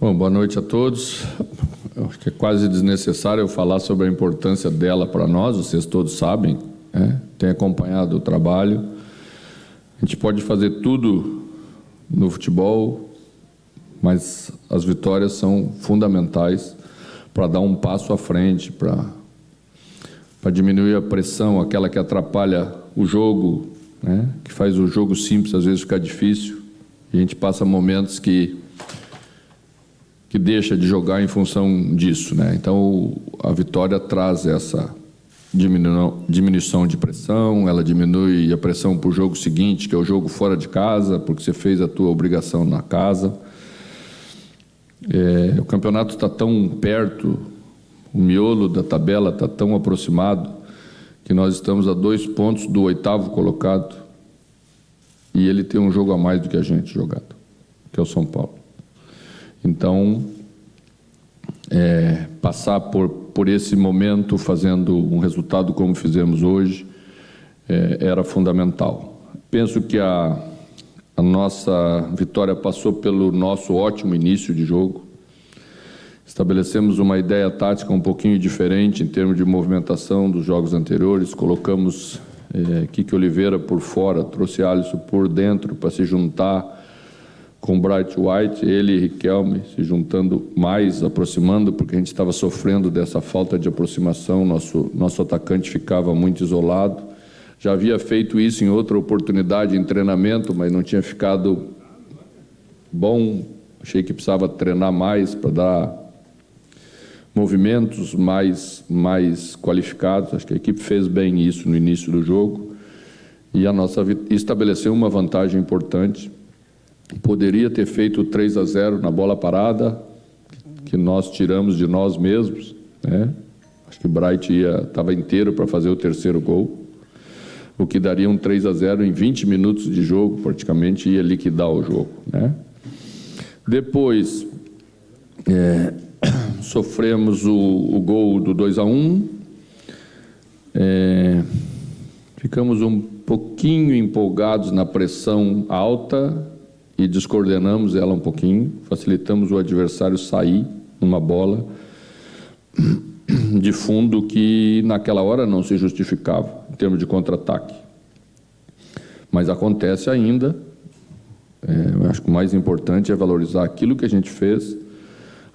Bom, boa noite a todos. Eu acho que é quase desnecessário eu falar sobre a importância dela para nós, vocês todos sabem, né? Tem acompanhado o trabalho. A gente pode fazer tudo no futebol, mas as vitórias são fundamentais para dar um passo à frente, para diminuir a pressão, aquela que atrapalha o jogo, né? Que faz o jogo simples às vezes ficar difícil. E a gente passa momentos que deixa de jogar em função disso, né? Então a vitória traz essa diminuição de pressão, ela diminui a pressão para o jogo seguinte, que é o jogo fora de casa, porque você fez a tua obrigação na casa. O campeonato está tão perto, o miolo da tabela está tão aproximado, que nós estamos a 2 pontos do 8º colocado, e ele tem um jogo a mais do que a gente jogado, que é o São Paulo. Então, passar por esse momento fazendo um resultado como fizemos hoje era fundamental. Penso que a nossa vitória passou pelo nosso ótimo início de jogo. Estabelecemos uma ideia tática um pouquinho diferente em termos de movimentação dos jogos anteriores. Colocamos Kiki Oliveira por fora, trouxe Alisson por dentro para se juntar com Bright White, ele e Riquelme se juntando mais, aproximando, porque a gente estava sofrendo dessa falta de aproximação, nosso atacante ficava muito isolado. Já havia feito isso em outra oportunidade, em treinamento, mas não tinha ficado bom. Achei que precisava treinar mais para dar movimentos mais qualificados. Acho que a equipe fez bem isso no início do jogo e estabeleceu uma vantagem importante. Poderia ter feito 3-0 na bola parada, que nós tiramos de nós mesmos, né? Acho que o Bright estava inteiro para fazer o 3º gol, o que daria um 3-0 em 20 minutos de jogo, praticamente ia liquidar o jogo, né? Depois, sofremos o gol do 2-1, ficamos um pouquinho empolgados na pressão alta, e descoordenamos ela um pouquinho, facilitamos o adversário sair numa bola de fundo que naquela hora não se justificava em termos de contra-ataque. Mas acontece ainda. Eu acho que o mais importante é valorizar aquilo que a gente fez,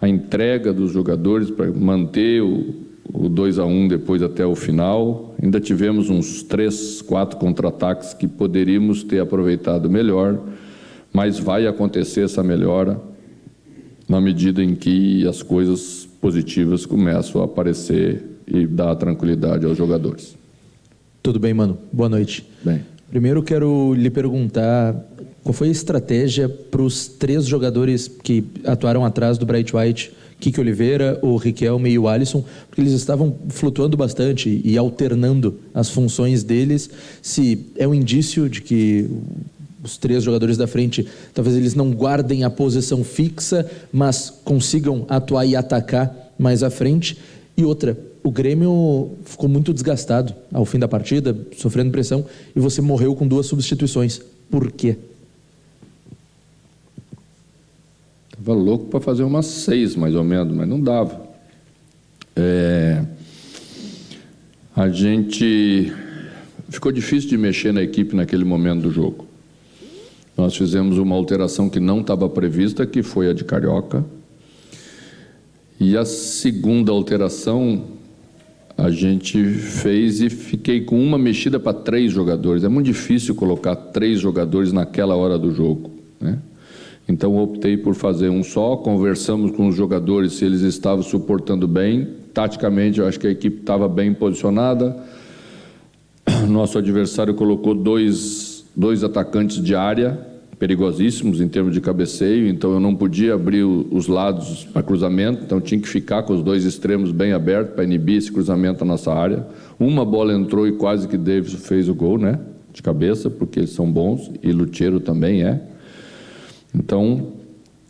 a entrega dos jogadores para manter o 2-1 depois até o final. Ainda tivemos uns 3, 4 contra-ataques que poderíamos ter aproveitado melhor, mas vai acontecer essa melhora na medida em que as coisas positivas começam a aparecer e dar tranquilidade aos jogadores. Tudo bem, mano? Boa noite. Bem. Primeiro quero lhe perguntar qual foi a estratégia para os 3 jogadores que atuaram atrás do Bright White, Kiki Oliveira, o Riquelme e o Alisson, porque eles estavam flutuando bastante e alternando as funções deles. Se é um indício de que os 3 jogadores da frente, talvez eles não guardem a posição fixa, mas consigam atuar e atacar mais à frente. E outra, o Grêmio ficou muito desgastado ao fim da partida, sofrendo pressão, e você morreu com 2 substituições. Por quê? Estava louco para fazer umas 6, mais ou menos, mas não dava. A gente... Ficou difícil de mexer na equipe naquele momento do jogo. Nós fizemos uma alteração que não estava prevista, que foi a de Carioca. E a segunda alteração a gente fez e fiquei com uma mexida para 3 jogadores. É muito difícil colocar 3 jogadores naquela hora do jogo, né? Então optei por fazer um só, conversamos com os jogadores se eles estavam suportando bem. Taticamente eu acho que a equipe estava bem posicionada. Nosso adversário colocou dois atacantes de área, perigosíssimos em termos de cabeceio, então eu não podia abrir os lados para cruzamento, então tinha que ficar com os 2 extremos bem abertos para inibir esse cruzamento na nossa área. Uma bola entrou e quase que Davis fez o gol, né? De cabeça, porque eles são bons, e Lutero também é. Então,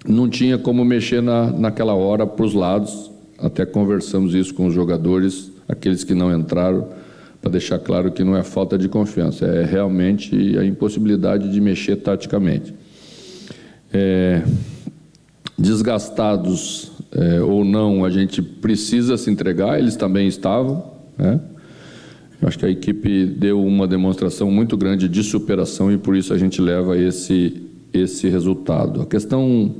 não tinha como mexer naquela hora para os lados, até conversamos isso com os jogadores, aqueles que não entraram, para deixar claro que não é falta de confiança, é realmente a impossibilidade de mexer taticamente. desgastados ou não, a gente precisa se entregar, eles também estavam, né? Eu acho que a equipe deu uma demonstração muito grande de superação e por isso a gente leva esse resultado. A questão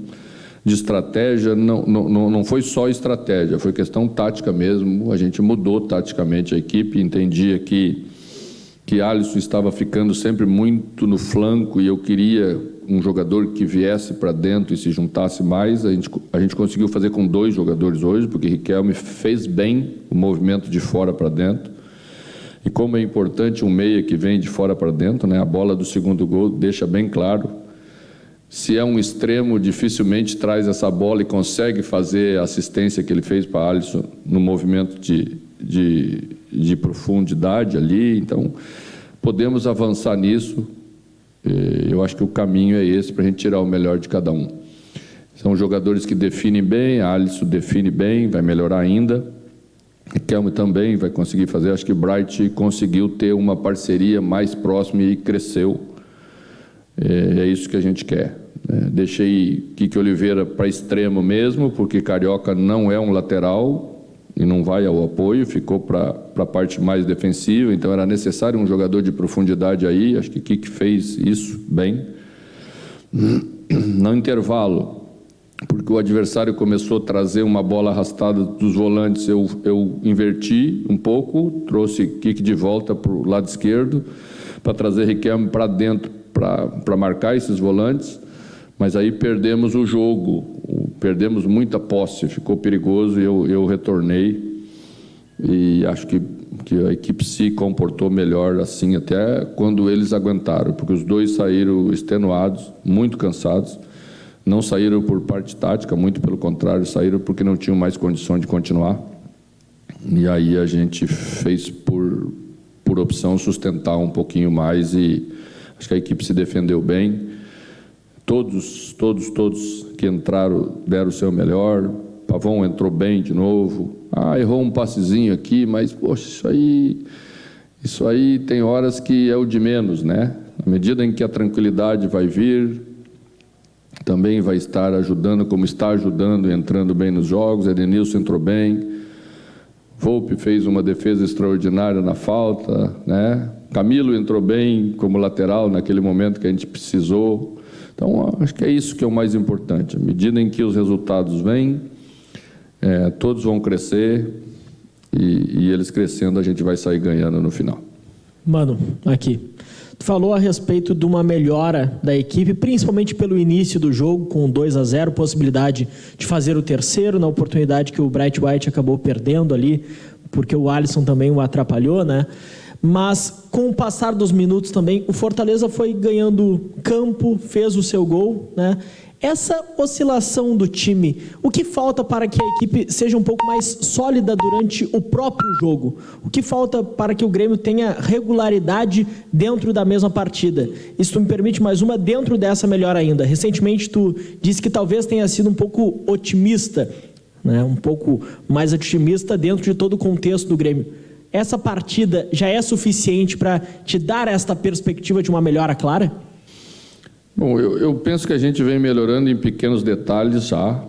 de estratégia não foi só estratégia, foi questão tática mesmo. A gente mudou taticamente a equipe, entendia que Alisson estava ficando sempre muito no flanco e eu queria um jogador que viesse para dentro e se juntasse mais. A gente conseguiu fazer com 2 jogadores hoje, porque Riquelme fez bem o movimento de fora para dentro. E como é importante um meia que vem de fora para dentro, né? A bola do segundo gol deixa bem claro. Se é um extremo, dificilmente traz essa bola e consegue fazer a assistência que ele fez para Alisson no movimento de profundidade ali. Então, podemos avançar nisso. Eu acho que o caminho é esse, para a gente tirar o melhor de cada um. São jogadores que definem bem, a Alisson define bem, vai melhorar ainda. Riquelme também vai conseguir fazer. Acho que Bright conseguiu ter uma parceria mais próxima e cresceu. É isso que a gente quer. Deixei Kiki Oliveira para extremo mesmo, porque Carioca não é um lateral e não vai ao apoio, ficou para a parte mais defensiva, então era necessário um jogador de profundidade aí. Acho que Kiki fez isso bem. No intervalo, porque o adversário começou a trazer uma bola arrastada dos volantes, eu inverti um pouco, trouxe Kiki de volta para o lado esquerdo, para trazer Riquelme para dentro, para marcar esses volantes, mas aí perdemos o jogo, perdemos muita posse, ficou perigoso e eu retornei, e acho que a equipe se comportou melhor assim, até quando eles aguentaram, porque os 2 saíram extenuados, muito cansados. Não saíram por parte tática, muito pelo contrário, saíram porque não tinham mais condição de continuar. E aí a gente fez por opção sustentar um pouquinho mais e acho que a equipe se defendeu bem. Todos que entraram deram o seu melhor. Pavão entrou bem de novo. Errou um passezinho aqui, mas poxa, isso aí tem horas que é o de menos, né? Na medida em que a tranquilidade vai vir, também vai estar ajudando, como está ajudando, entrando bem nos jogos. Edenilson entrou bem, Volpe fez uma defesa extraordinária na falta, né? Camilo entrou bem como lateral naquele momento que a gente precisou. Então, acho que é isso que é o mais importante. À medida em que os resultados vêm, todos vão crescer e eles crescendo a gente vai sair ganhando no final. Mano, aqui. Tu falou a respeito de uma melhora da equipe, principalmente pelo início do jogo, com 2-0, possibilidade de fazer o terceiro, na oportunidade que o Bright White acabou perdendo ali, porque o Alisson também o atrapalhou, né? Mas com o passar dos minutos também, o Fortaleza foi ganhando campo, fez o seu gol, né? Essa oscilação do time, o que falta para que a equipe seja um pouco mais sólida durante o próprio jogo? O que falta para que o Grêmio tenha regularidade dentro da mesma partida? Isso tu me permite mais uma dentro dessa melhor ainda. Recentemente tu disse que talvez tenha sido um pouco otimista, né? Um pouco mais otimista dentro de todo o contexto do Grêmio. Essa partida já é suficiente para te dar esta perspectiva de uma melhora clara? Bom, eu penso que a gente vem melhorando em pequenos detalhes já.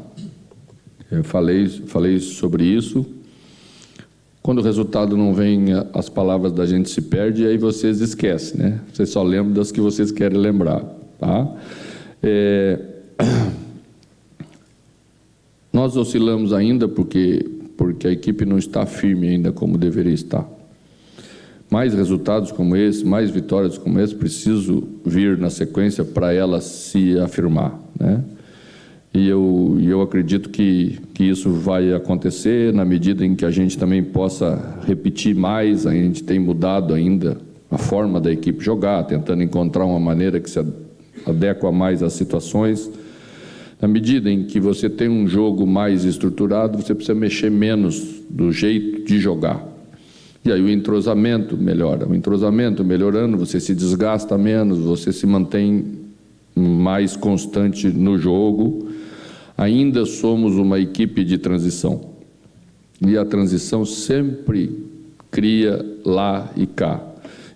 Eu falei sobre isso. Quando o resultado não vem, as palavras da gente se perdem e aí vocês esquecem, né? Vocês só lembram das que vocês querem lembrar, tá? Nós oscilamos ainda porque a equipe não está firme ainda como deveria estar. Mais resultados como esse, mais vitórias como esse, preciso vir na sequência para ela se afirmar, né? E eu acredito que isso vai acontecer na medida em que a gente também possa repetir mais. A gente tem mudado ainda a forma da equipe jogar, tentando encontrar uma maneira que se adequa mais às situações. Na medida em que você tem um jogo mais estruturado, você precisa mexer menos do jeito de jogar. E aí o entrosamento melhora. O entrosamento melhorando, você se desgasta menos, você se mantém mais constante no jogo. Ainda somos uma equipe de transição. E a transição sempre cria lá e cá.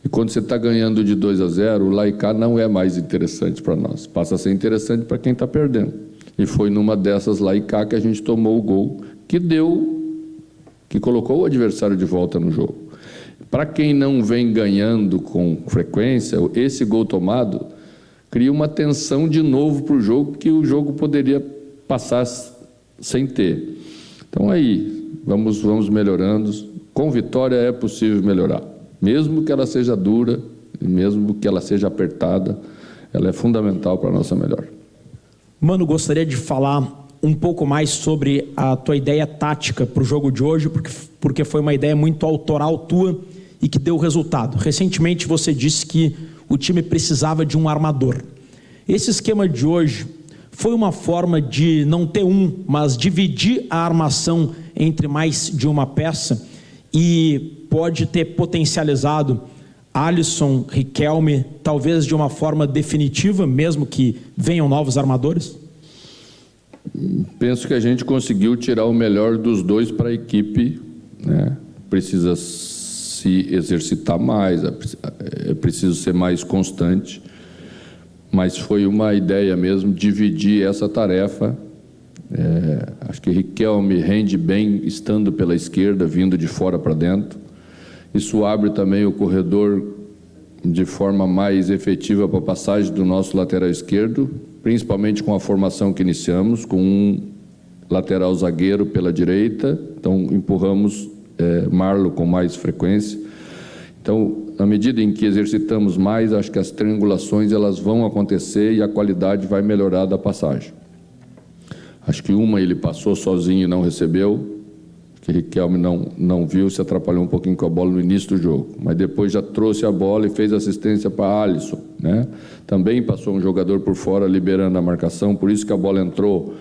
E quando você está ganhando de 2-0, o lá e cá não é mais interessante para nós. Passa a ser interessante para quem está perdendo. E foi numa dessas lá e cá que a gente tomou o gol que colocou o adversário de volta no jogo. Para quem não vem ganhando com frequência, esse gol tomado cria uma tensão de novo para o jogo que o jogo poderia passar sem ter. Então aí, vamos melhorando. Com vitória é possível melhorar. Mesmo que ela seja dura, mesmo que ela seja apertada, ela é fundamental para a nossa melhora. Mano, gostaria de falar um pouco mais sobre a tua ideia tática para o jogo de hoje, porque foi uma ideia muito autoral tua e que deu resultado. Recentemente você disse que o time precisava de um armador. Esse esquema de hoje foi uma forma de não ter mas dividir a armação entre mais de uma peça e pode ter potencializado Alisson, Riquelme, talvez de uma forma definitiva, mesmo que venham novos armadores? Penso que a gente conseguiu tirar o melhor dos dois para a equipe, né? Precisa se exercitar mais, é preciso ser mais constante, mas foi uma ideia mesmo dividir essa tarefa. Acho que Riquelme rende bem estando pela esquerda, vindo de fora para dentro. Isso abre também o corredor de forma mais efetiva para a passagem do nosso lateral esquerdo, principalmente com a formação que iniciamos, com um lateral zagueiro pela direita, então empurramos Marlon com mais frequência. Então, na medida em que exercitamos mais, acho que as triangulações elas vão acontecer e a qualidade vai melhorar da passagem. Acho que uma ele passou sozinho e não recebeu, que Riquelme não viu, se atrapalhou um pouquinho com a bola no início do jogo, mas depois já trouxe a bola e fez assistência para Alisson, né? Também passou um jogador por fora liberando a marcação, por isso que a bola entrou.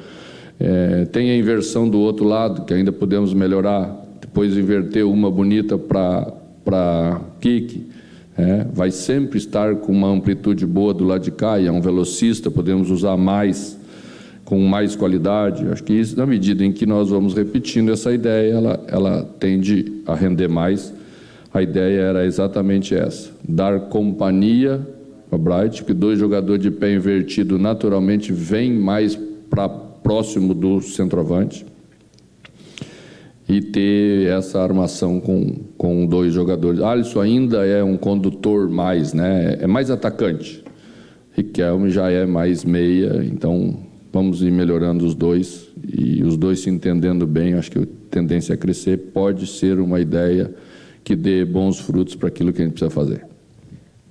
Tem a inversão do outro lado, que ainda podemos melhorar, depois inverteu uma bonita para Kiki, vai sempre estar com uma amplitude boa do lado de cá, e é um velocista, podemos usar mais, com mais qualidade. Acho que isso, na medida em que nós vamos repetindo essa ideia, ela tende a render mais. A ideia era exatamente essa, dar companhia para Bright, porque dois jogadores de pé invertido naturalmente vêm mais para próximo do centroavante, e ter essa armação com dois jogadores. Alisson ainda é um condutor mais, né? É mais atacante. Riquelme já é mais meia, então vamos ir melhorando os dois, e os dois se entendendo bem. Acho que a tendência a crescer pode ser uma ideia que dê bons frutos para aquilo que a gente precisa fazer.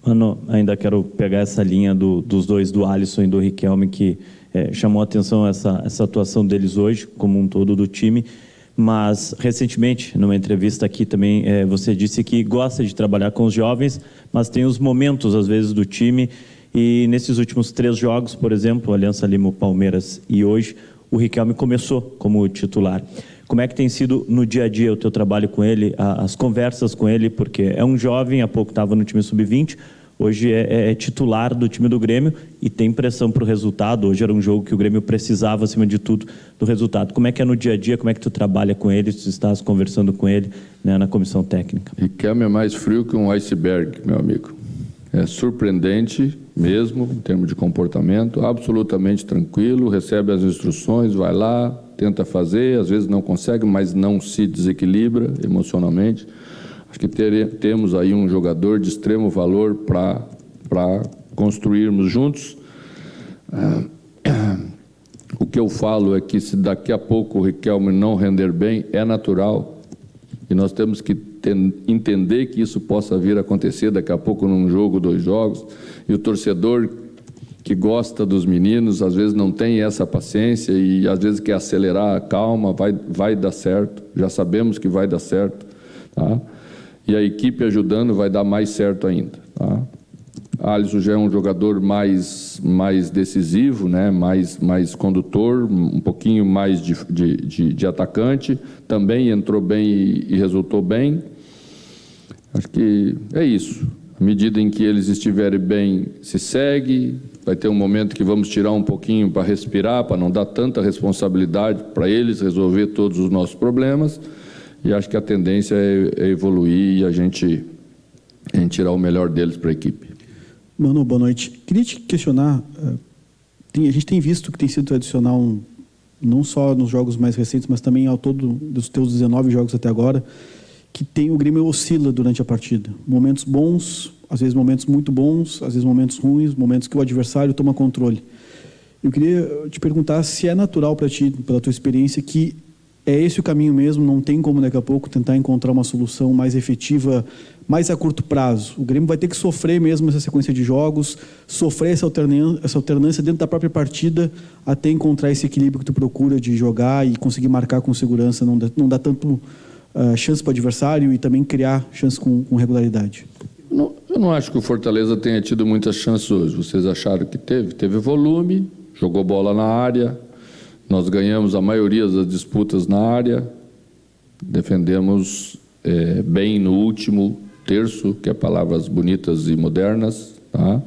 Mano, ainda quero pegar essa linha dos dois, do Alisson e do Riquelme, que chamou a atenção essa atuação deles hoje, como um todo do time. Mas, recentemente, numa entrevista aqui também, você disse que gosta de trabalhar com os jovens, mas tem os momentos, às vezes, do time. E nesses últimos 3 jogos, por exemplo, Aliança Lima, Palmeiras e hoje, o Riquelme começou como titular. Como é que tem sido no dia a dia o teu trabalho com ele, as conversas com ele? Porque é um jovem, há pouco estava no time sub-20, hoje é titular do time do Grêmio e tem pressão para o resultado. Hoje era um jogo que o Grêmio precisava, acima de tudo, do resultado. Como é que é no dia a dia? Como é que tu trabalha com ele? Tu estás conversando com ele, né, na comissão técnica? Riquelme é mais frio que um iceberg, meu amigo. É surpreendente mesmo, em termos de comportamento, absolutamente tranquilo, recebe as instruções, vai lá, tenta fazer, às vezes não consegue, mas não se desequilibra emocionalmente. Acho que temos aí um jogador de extremo valor para construirmos juntos. O que eu falo é que se daqui a pouco o Riquelme não render bem, é natural, e nós temos que entender que isso possa vir a acontecer daqui a pouco num jogo, 2 jogos, e o torcedor que gosta dos meninos às vezes não tem essa paciência e às vezes quer acelerar. Calma, vai dar certo, já sabemos que vai dar certo, tá? E a equipe ajudando vai dar mais certo ainda, tá? Alisson já é um jogador mais decisivo, né? mais condutor, um pouquinho mais de atacante, também entrou bem e resultou bem. Acho que é isso. À medida em que eles estiverem bem, se segue. Vai ter um momento que vamos tirar um pouquinho para respirar, para não dar tanta responsabilidade para eles resolver todos os nossos problemas. E acho que a tendência é evoluir e a gente tirar o melhor deles para a equipe. Mano, boa noite. Queria te questionar, a gente tem visto que tem sido tradicional, não só nos jogos mais recentes, mas também ao todo dos teus 19 jogos até agora, que o Grêmio oscila durante a partida. Momentos bons, às vezes momentos muito bons, às vezes momentos ruins, momentos que o adversário toma controle. Eu queria te perguntar se é natural para ti, pela tua experiência, que é esse o caminho mesmo, não tem como daqui a pouco tentar encontrar uma solução mais efetiva, mais a curto prazo. O Grêmio vai ter que sofrer mesmo essa sequência de jogos, sofrer essa alternância dentro da própria partida, até encontrar esse equilíbrio que tu procura de jogar e conseguir marcar com segurança, não dá tanto chance para o adversário e também criar chance com regularidade. Eu não acho que o Fortaleza tenha tido muitas chances hoje. Vocês acharam que teve? Teve volume, jogou bola na área, nós ganhamos a maioria das disputas na área, defendemos bem no último terço, que é palavras bonitas e modernas, tá?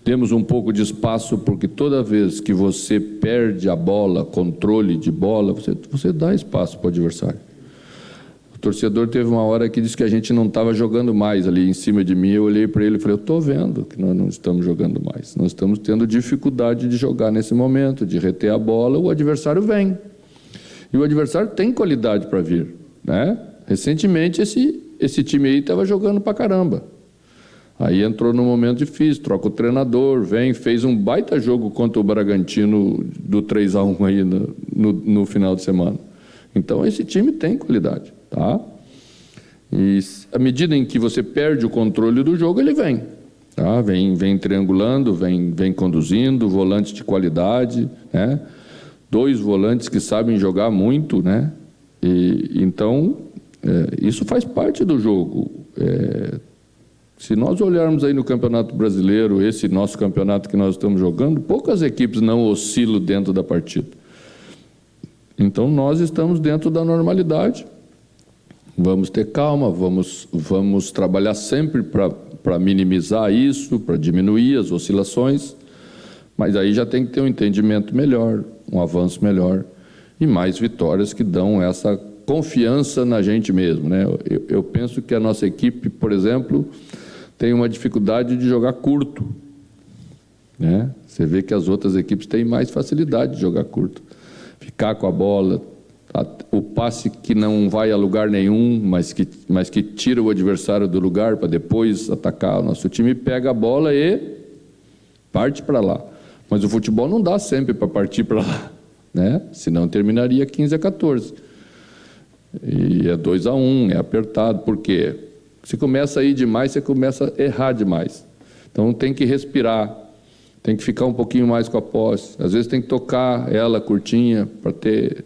Temos um pouco de espaço, porque toda vez que você perde a bola, controle de bola, você dá espaço para o adversário. O torcedor teve uma hora que disse que a gente não estava jogando mais ali em cima de mim. Eu olhei para ele e falei, eu estou vendo que nós não estamos jogando mais. Nós estamos tendo dificuldade de jogar nesse momento, de reter a bola. O adversário vem. E o adversário tem qualidade para vir, né? Recentemente, esse time aí estava jogando para caramba. Aí entrou num momento difícil, troca o treinador, fez um baita jogo contra o Bragantino do 3-1 aí no final de semana. Então, esse time tem qualidade, tá? E à medida em que você perde o controle do jogo, ele vem, tá? Vem triangulando, vem conduzindo, volantes de qualidade, né? 2 volantes que sabem jogar muito, né? Então, isso faz parte do jogo. Se nós olharmos aí no Campeonato Brasileiro, esse nosso campeonato que nós estamos jogando, poucas equipes não oscilam dentro da partida. Então, nós estamos dentro da normalidade. Vamos ter calma, vamos trabalhar sempre para minimizar isso, para diminuir as oscilações, mas aí já tem que ter um entendimento melhor, um avanço melhor e mais vitórias que dão essa confiança na gente mesmo, né? Eu penso que a nossa equipe, por exemplo, tem uma dificuldade de jogar curto, né? Você vê que as outras equipes têm mais facilidade de jogar curto. Ficar com a bola, o passe que não vai a lugar nenhum, mas que tira o adversário do lugar para depois atacar. O nosso time pega a bola e parte para lá. Mas o futebol não dá sempre para partir para lá, né? Senão terminaria 15-14. E é 2-1, é apertado. Por quê? Se começa a ir demais, você começa a errar demais. Então tem que respirar. Tem que ficar um pouquinho mais com a posse. Às vezes tem que tocar ela curtinha para ter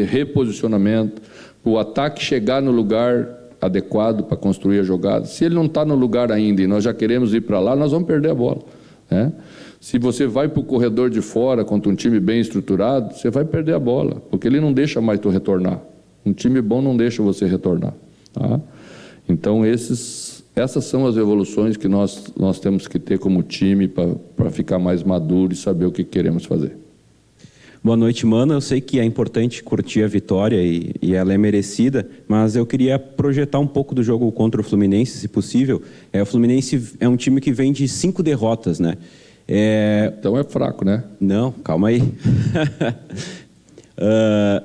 reposicionamento, para o ataque chegar no lugar adequado para construir a jogada. Se ele não está no lugar ainda e nós já queremos ir para lá, nós vamos perder a bola, né? Se você vai para o corredor de fora contra um time bem estruturado, você vai perder a bola, porque ele não deixa mais tu retornar. Um time bom não deixa você retornar, tá? Então, essas são as evoluções que nós temos que ter como time para ficar mais maduro e saber o que queremos fazer. Boa noite, Mano. Eu sei que é importante curtir a vitória e ela é merecida, mas eu queria projetar um pouco do jogo contra o Fluminense, se possível. O Fluminense é um time que vem de 5 derrotas, né? Então é fraco, né? Não, calma aí.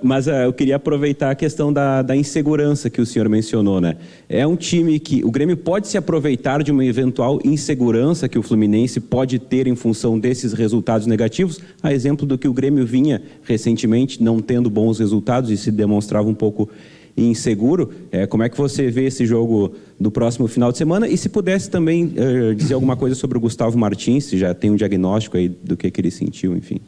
Mas eu queria aproveitar a questão da insegurança que o senhor mencionou, né? É um time que o Grêmio pode se aproveitar de uma eventual insegurança que o Fluminense pode ter em função desses resultados negativos, a exemplo do que o Grêmio vinha recentemente não tendo bons resultados e se demonstrava um pouco inseguro. Como é que você vê esse jogo do próximo final de semana? E se pudesse também dizer alguma coisa sobre o Gustavo Martins, se já tem um diagnóstico aí do que ele sentiu, enfim.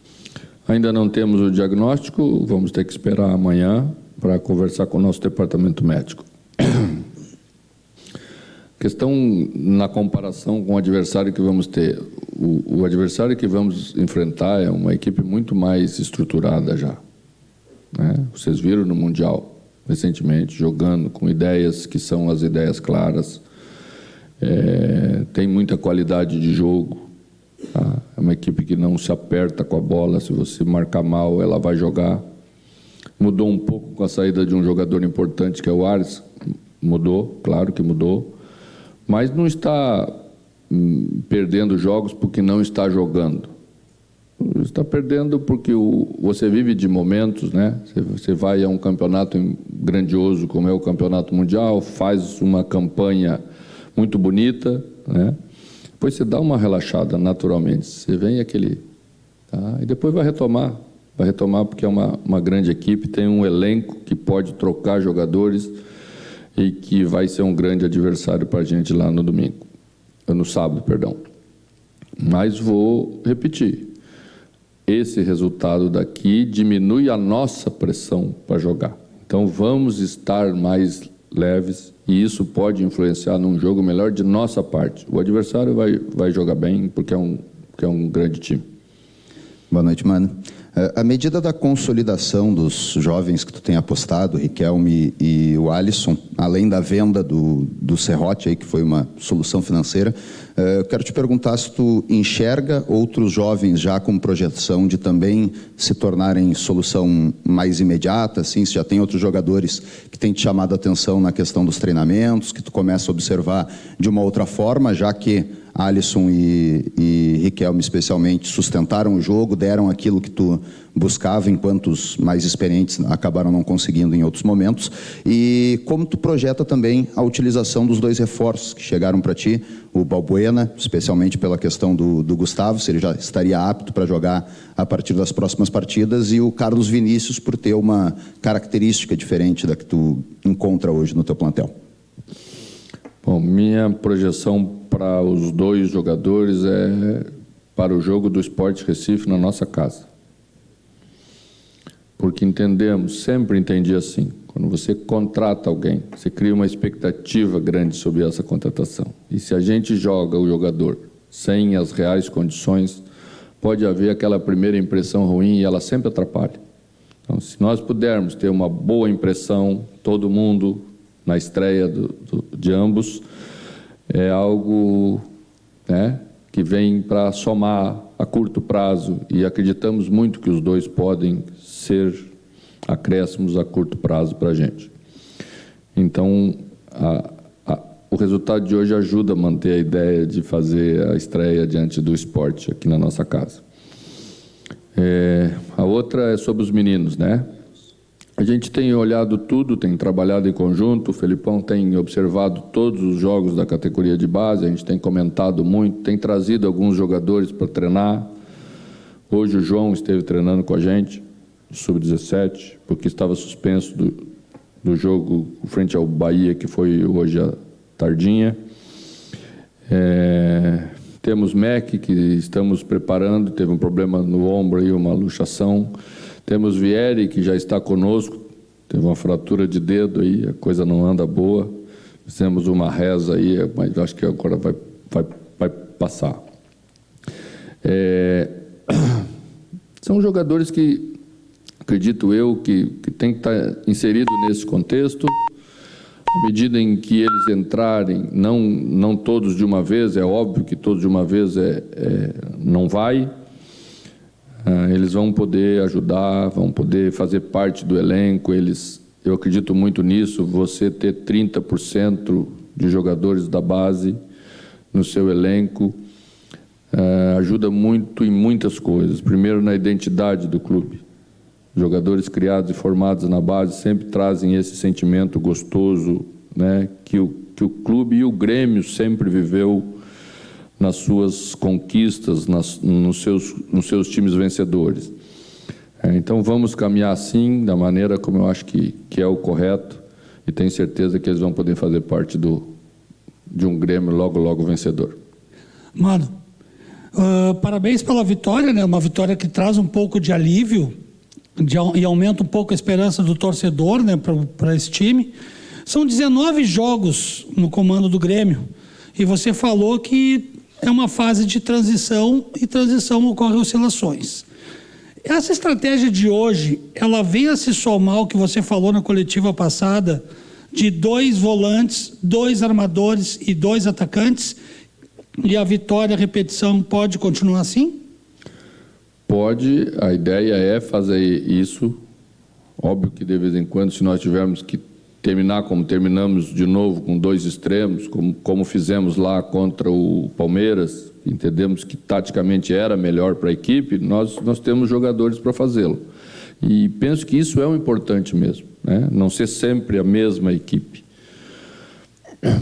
Ainda não temos o diagnóstico, vamos ter que esperar amanhã para conversar com o nosso departamento médico. Questão na comparação com o adversário que vamos ter. O adversário que vamos enfrentar é uma equipe muito mais estruturada já, né? Vocês viram no Mundial, recentemente, jogando com ideias que são as ideias claras. Tem muita qualidade de jogo. É uma equipe que não se aperta com a bola. Se você marcar mal, ela vai jogar. Mudou um pouco com a saída de um jogador importante, que é o Ares. Mudou, claro que mudou. Mas não está perdendo jogos porque não está jogando. Está perdendo porque você vive de momentos, né? Você vai a um campeonato grandioso como é o Campeonato Mundial, faz uma campanha muito bonita, né? Depois você dá uma relaxada naturalmente, você vem aquele... Tá? E depois vai retomar porque é uma grande equipe, tem um elenco que pode trocar jogadores e que vai ser um grande adversário para a gente lá no sábado, perdão. Mas vou repetir, esse resultado daqui diminui a nossa pressão para jogar. Então vamos estar mais leves e isso pode influenciar num jogo melhor de nossa parte. O adversário vai jogar bem porque é um grande time. Boa noite, mano. À medida da consolidação dos jovens que tu tem apostado, Riquelme e o Alisson, além da venda do Serrote, aí, que foi uma solução financeira, eu quero te perguntar se tu enxerga outros jovens já com projeção de também se tornarem solução mais imediata, assim, se já tem outros jogadores que têm te chamado a atenção na questão dos treinamentos, que tu começa a observar de uma outra forma, já que Alisson e Riquelme especialmente sustentaram o jogo, deram aquilo que tu buscava, enquanto os mais experientes acabaram não conseguindo em outros momentos. E como tu projeta também a utilização dos dois reforços que chegaram para ti, o Balbuena, especialmente pela questão do Gustavo, se ele já estaria apto para jogar a partir das próximas partidas, e o Carlos Vinícius por ter uma característica diferente da que tu encontra hoje no teu plantel. Bom, minha projeção para os dois jogadores é para o jogo do Sport Recife na nossa casa. Porque entendemos, sempre entendi assim, quando você contrata alguém, você cria uma expectativa grande sobre essa contratação. E se a gente joga o jogador sem as reais condições, pode haver aquela primeira impressão ruim e ela sempre atrapalha. Então, se nós pudermos ter uma boa impressão, todo mundo na estreia de ambos, é algo, né, que vem para somar a curto prazo e acreditamos muito que os dois podem ser acréscimos a curto prazo para a gente. Então, o resultado de hoje ajuda a manter a ideia de fazer a estreia diante do Sport aqui na nossa casa. A outra é sobre os meninos, né? A gente tem olhado tudo, tem trabalhado em conjunto, o Felipão tem observado todos os jogos da categoria de base, a gente tem comentado muito, tem trazido alguns jogadores para treinar. Hoje o João esteve treinando com a gente, sub-17, porque estava suspenso do jogo frente ao Bahia, que foi hoje à tardinha. Temos Mac, que estamos preparando, teve um problema no ombro e uma luxação. Temos Vieri, que já está conosco, teve uma fratura de dedo aí, a coisa não anda boa. Fizemos uma reza aí, mas acho que agora vai passar. São jogadores que, acredito eu, que tem que estar inserido nesse contexto. À medida em que eles entrarem, não todos de uma vez, é óbvio que todos de uma vez não vai. Eles vão poder ajudar, vão poder fazer parte do elenco. Eu acredito muito nisso, você ter 30% de jogadores da base no seu elenco ajuda muito em muitas coisas. Primeiro, na identidade do clube. Jogadores criados e formados na base sempre trazem esse sentimento gostoso, né, que o clube e o Grêmio sempre viveu nas suas conquistas, nos seus times vencedores. Então vamos caminhar assim, da maneira como eu acho que é o correto, e tenho certeza que eles vão poder fazer parte de um Grêmio logo vencedor. Mano, parabéns pela vitória, né? Uma vitória que traz um pouco de alívio e aumenta um pouco a esperança do torcedor, né, para esse time. São 19 jogos no comando do Grêmio, e você falou que é uma fase de transição, e transição ocorre oscilações. Essa estratégia de hoje, ela vem a se somar ao que você falou na coletiva passada, de 2 volantes, 2 armadores e 2 atacantes, e a vitória, a repetição, pode continuar assim? Pode, a ideia é fazer isso. Óbvio que de vez em quando, se nós tivermos que terminar como terminamos de novo, com 2 extremos, como fizemos lá contra o Palmeiras, entendemos que taticamente era melhor para a equipe, nós temos jogadores para fazê-lo. E penso que isso é o importante mesmo, né? Não ser sempre a mesma equipe.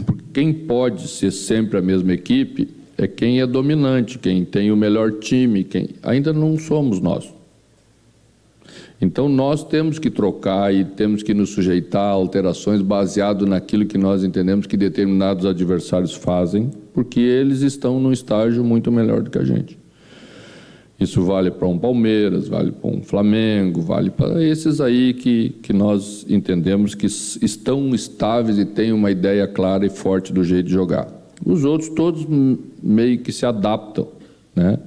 Porque quem pode ser sempre a mesma equipe é quem é dominante, quem tem o melhor time, ainda não somos nós. Então, nós temos que trocar e temos que nos sujeitar a alterações baseado naquilo que nós entendemos que determinados adversários fazem, porque eles estão num estágio muito melhor do que a gente. Isso vale para um Palmeiras, vale para um Flamengo, vale para esses aí que nós entendemos que estão estáveis e têm uma ideia clara e forte do jeito de jogar. Os outros todos meio que se adaptam, né?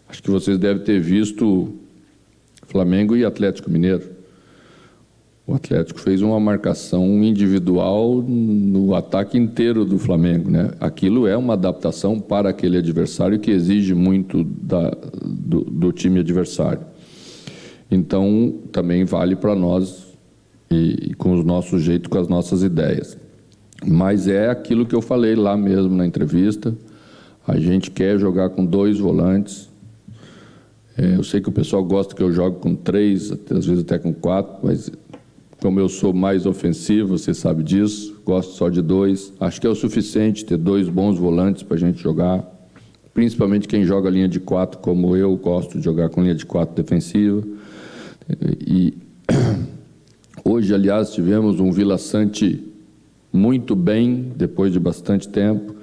Acho que vocês devem ter visto Flamengo e Atlético Mineiro. O Atlético fez uma marcação individual no ataque inteiro do Flamengo, né? Aquilo é uma adaptação para aquele adversário que exige muito do time adversário. Então, também vale para nós e com o nosso jeito, com as nossas ideias. Mas é aquilo que eu falei lá mesmo na entrevista. A gente quer jogar com 2 volantes. Eu sei que o pessoal gosta que eu jogue com 3, às vezes até com 4, mas como eu sou mais ofensivo, você sabe disso, gosto só de 2. Acho que é o suficiente ter 2 bons volantes para a gente jogar, principalmente quem joga linha de 4, como eu gosto de jogar com linha de 4 defensiva. E hoje, aliás, tivemos um Vila Sante muito bem, depois de bastante tempo.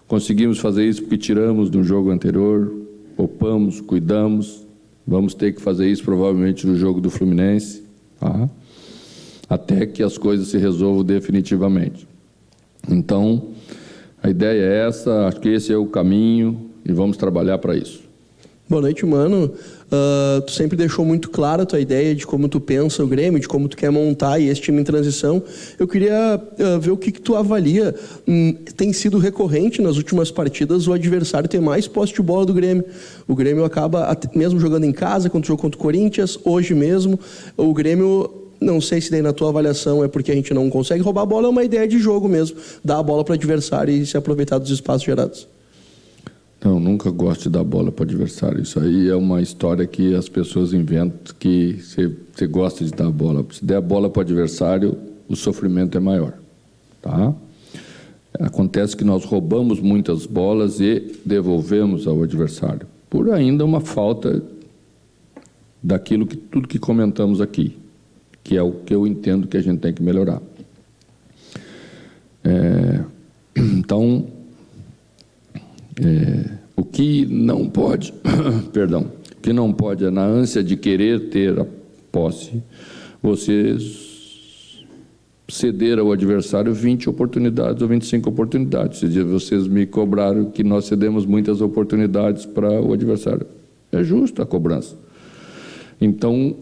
Conseguimos fazer isso porque tiramos do jogo anterior, poupamos, cuidamos. Vamos ter que fazer isso provavelmente no jogo do Fluminense, tá? Até que as coisas se resolvam definitivamente. Então, a ideia é essa, acho que esse é o caminho e vamos trabalhar para isso. Boa noite, Mano. Tu sempre deixou muito clara a tua ideia de como tu pensa o Grêmio, de como tu quer montar e esse time em transição. Eu queria ver o que tu avalia. Tem sido recorrente nas últimas partidas o adversário ter mais posse de bola do Grêmio. O Grêmio acaba, mesmo jogando em casa, contra o jogo contra o Corinthians, hoje mesmo, o Grêmio... Não sei se daí na tua avaliação é porque a gente não consegue roubar a bola, é uma ideia de jogo mesmo, dar a bola para o adversário e se aproveitar dos espaços gerados. Não, nunca gosto de dar bola para o adversário. Isso aí é uma história que as pessoas inventam, que você gosta de dar a bola. Se der a bola para o adversário, o sofrimento é maior, tá? Acontece que nós roubamos muitas bolas e devolvemos ao adversário, por ainda uma falta daquilo que tudo que comentamos aqui, que é o que eu entendo que a gente tem que melhorar. Então, o que não pode, perdão, o que não pode é, na ânsia de querer ter a posse, você ceder ao adversário 20 oportunidades ou 25 oportunidades. Esses dias vocês me cobraram que nós cedemos muitas oportunidades para o adversário. É justo a cobrança. Então,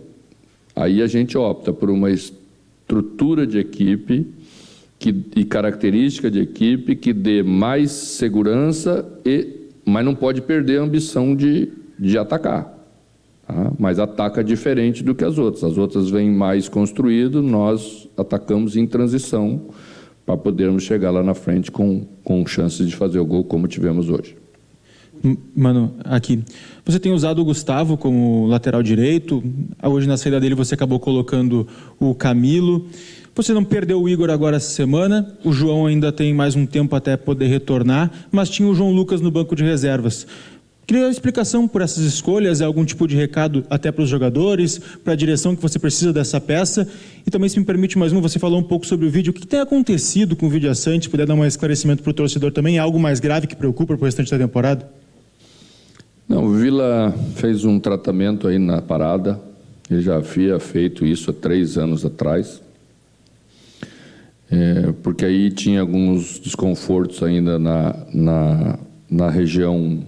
aí a gente opta por uma estrutura de equipe e característica de equipe que dê mais segurança, mas não pode perder a ambição de atacar. Tá? Mas ataca diferente do que as outras. As outras vêm mais construído, nós atacamos em transição para podermos chegar lá na frente com chances de fazer o gol como tivemos hoje. Mano, aqui, você tem usado o Gustavo como lateral direito, hoje na saída dele você acabou colocando o Camilo, você não perdeu o Igor agora essa semana, o João ainda tem mais um tempo até poder retornar, mas tinha o João Lucas no banco de reservas. Queria uma explicação por essas escolhas, algum tipo de recado até para os jogadores, para a direção que você precisa dessa peça, e também, se me permite mais você falou um pouco sobre o vídeo, o que tem acontecido com o Vídeo Assante, se puder dar um esclarecimento para o torcedor também, é algo mais grave que preocupa para o restante da temporada? Não, o Vila fez um tratamento aí na parada, ele já havia feito isso há 3 anos atrás, porque aí tinha alguns desconfortos ainda na região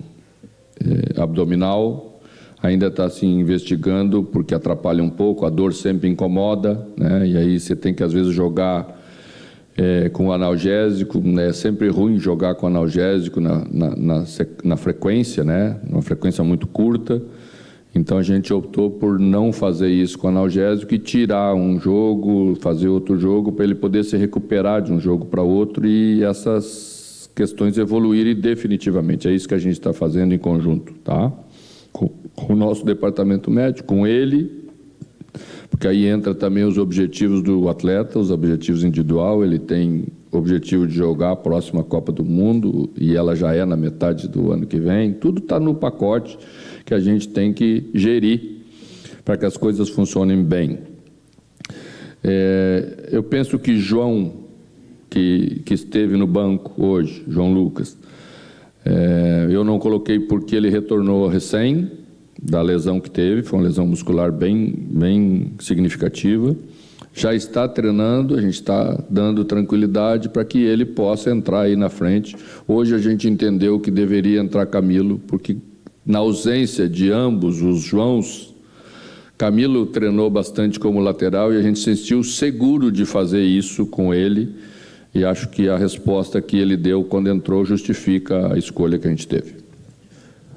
abdominal, ainda está se investigando porque atrapalha um pouco, a dor sempre incomoda, né? E aí você tem que às vezes jogar com analgésico, né? É sempre ruim jogar com analgésico na frequência, né? Uma frequência muito curta. Então a gente optou por não fazer isso com analgésico e tirar um jogo, fazer outro jogo, para ele poder se recuperar de um jogo para outro e essas questões evoluírem definitivamente. É isso que a gente está fazendo em conjunto, tá? Com o nosso departamento médico, com ele, porque aí entra também os objetivos do atleta, os objetivos individual. Ele tem objetivo de jogar a próxima Copa do Mundo e ela já é na metade do ano que vem. Tudo está no pacote que a gente tem que gerir para que as coisas funcionem bem. Eu penso que João, que esteve no banco hoje, João Lucas, eu não coloquei porque ele retornou recém da lesão que teve, foi uma lesão muscular bem significativa. Já está treinando, a gente está dando tranquilidade para que ele possa entrar aí na frente. Hoje a gente entendeu que deveria entrar Camilo, porque na ausência de ambos os Joãos, Camilo treinou bastante como lateral e a gente se sentiu seguro de fazer isso com ele, e acho que a resposta que ele deu quando entrou justifica a escolha que a gente teve.